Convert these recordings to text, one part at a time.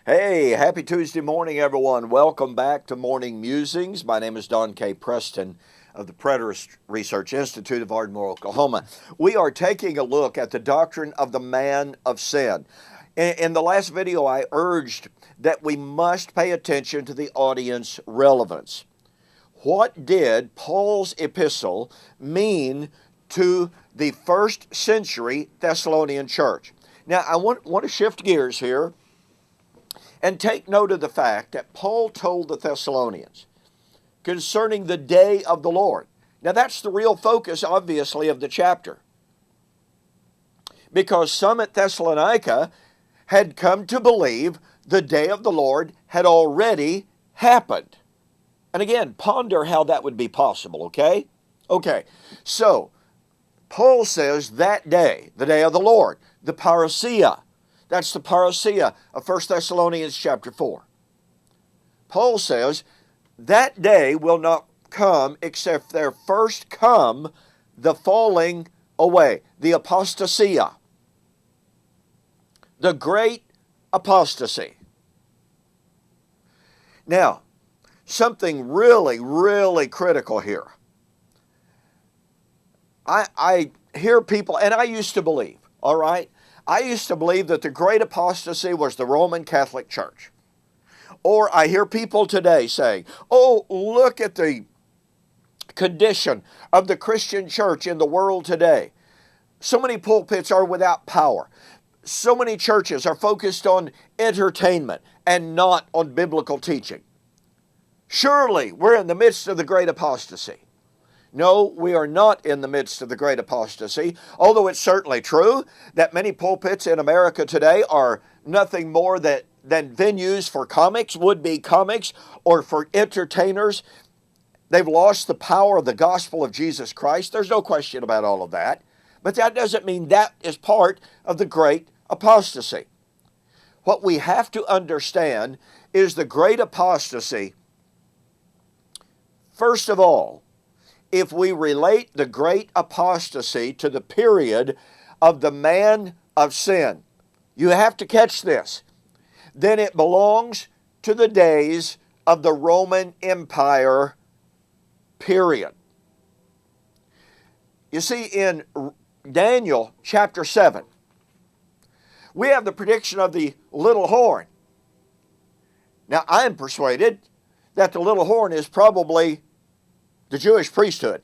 Hey, happy Tuesday morning, everyone. Welcome back to Morning Musings. My name is Don K. Preston of the Preterist Research Institute of Ardmore, Oklahoma. We are taking a look at the doctrine of the man of sin. In the last video, I urged that we must pay attention to the audience relevance. What did Paul's epistle mean to the first century Thessalonian church? Now, I want to shift gears here and take note of the fact that Paul told the Thessalonians concerning the day of the Lord. Now that's the real focus, obviously, of the chapter. Because some at Thessalonica had come to believe the day of the Lord had already happened. And again, ponder how that would be possible, okay? Okay, so Paul says that day, the day of the Lord, the parousia. That's the parousia of 1 Thessalonians chapter 4. Paul says that day will not come except there first come the falling away, the apostasia, the great apostasy. Now, something really critical here. I hear people, and I used to believe, all right? I used to believe that the great apostasy was the Roman Catholic Church. Or I hear people today saying, oh, look at the condition of the Christian church in the world today. So many pulpits are without power. So many churches are focused on entertainment and not on biblical teaching. Surely we're in the midst of the great apostasy. No, we are not in the midst of the great apostasy, although it's certainly true that many pulpits in America today are nothing more than venues for comics, would-be comics, or for entertainers. They've lost the power of the gospel of Jesus Christ. There's no question about all of that. But that doesn't mean that is part of the great apostasy. What we have to understand is the great apostasy, first of all, if we relate the great apostasy to the period of the man of sin. You have to catch this. Then it belongs to the days of the Roman Empire, period. You see, in Daniel chapter 7, we have the prediction of the little horn. Now, I am persuaded that the little horn is probably the Jewish priesthood.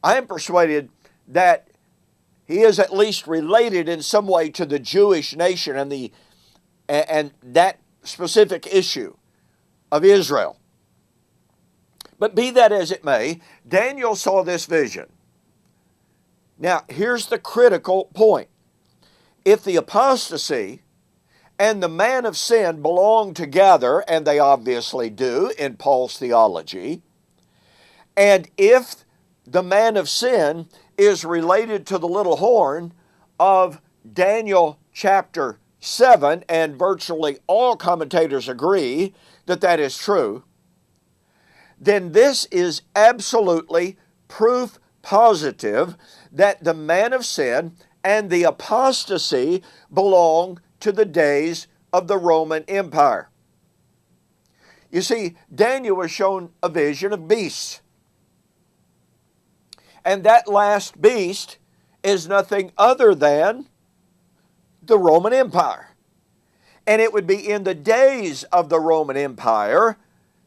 I am persuaded that he is at least related in some way to the Jewish nation and that specific issue of Israel. But be that as it may, Daniel saw this vision. Now, here's the critical point. If the apostasy and the man of sin belong together, and they obviously do in Paul's theology, and if the man of sin is related to the little horn of Daniel chapter 7, and virtually all commentators agree that that is true, then this is absolutely proof positive that the man of sin and the apostasy belong to the days of the Roman Empire. You see, Daniel was shown a vision of beasts. And that last beast is nothing other than the Roman Empire. And it would be in the days of the Roman Empire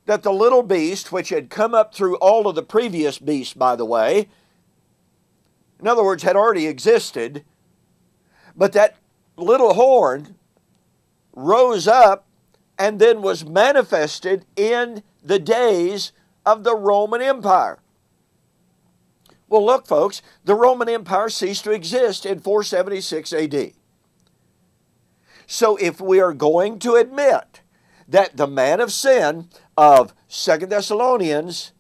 that the little beast, which had come up through all of the previous beasts, by the way, in other words, had already existed, but that little horn rose up and then was manifested in the days of the Roman Empire. Well, look, folks, the Roman Empire ceased to exist in 476 AD. So if we are going to admit that the man of sin of 2 Thessalonians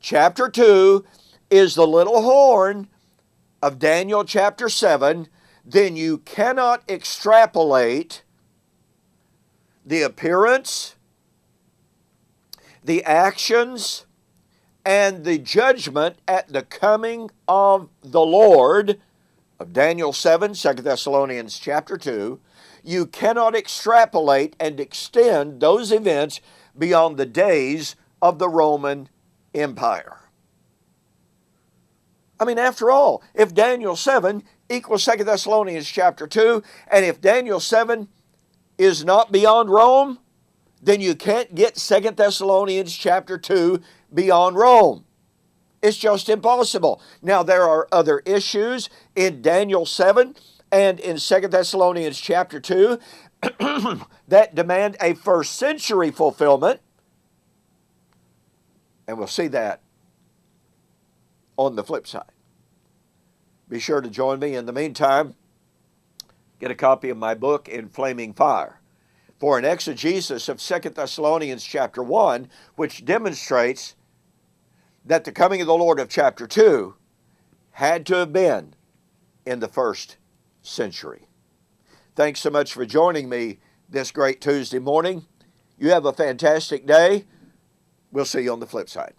chapter 2 is the little horn of Daniel chapter 7, then you cannot extrapolate the appearance, the actions, and the judgment at the coming of the Lord of Daniel 7, 2 Thessalonians chapter 2, you cannot extrapolate and extend those events beyond the days of the Roman Empire. I mean, after all, if Daniel 7 equals 2 Thessalonians chapter 2, and if Daniel 7 is not beyond Rome, then you can't get 2 Thessalonians chapter 2 beyond Rome. It's just impossible. Now, there are other issues in Daniel 7 and in 2 Thessalonians chapter 2 that demand a first century fulfillment. And we'll see that on the flip side. Be sure to join me. In the meantime, get a copy of my book, In Flaming Fire, for an exegesis of 2 Thessalonians chapter 1, which demonstrates that the coming of the Lord of chapter 2 had to have been in the first century. Thanks so much for joining me this great Tuesday morning. You have a fantastic day. We'll see you on the flip side.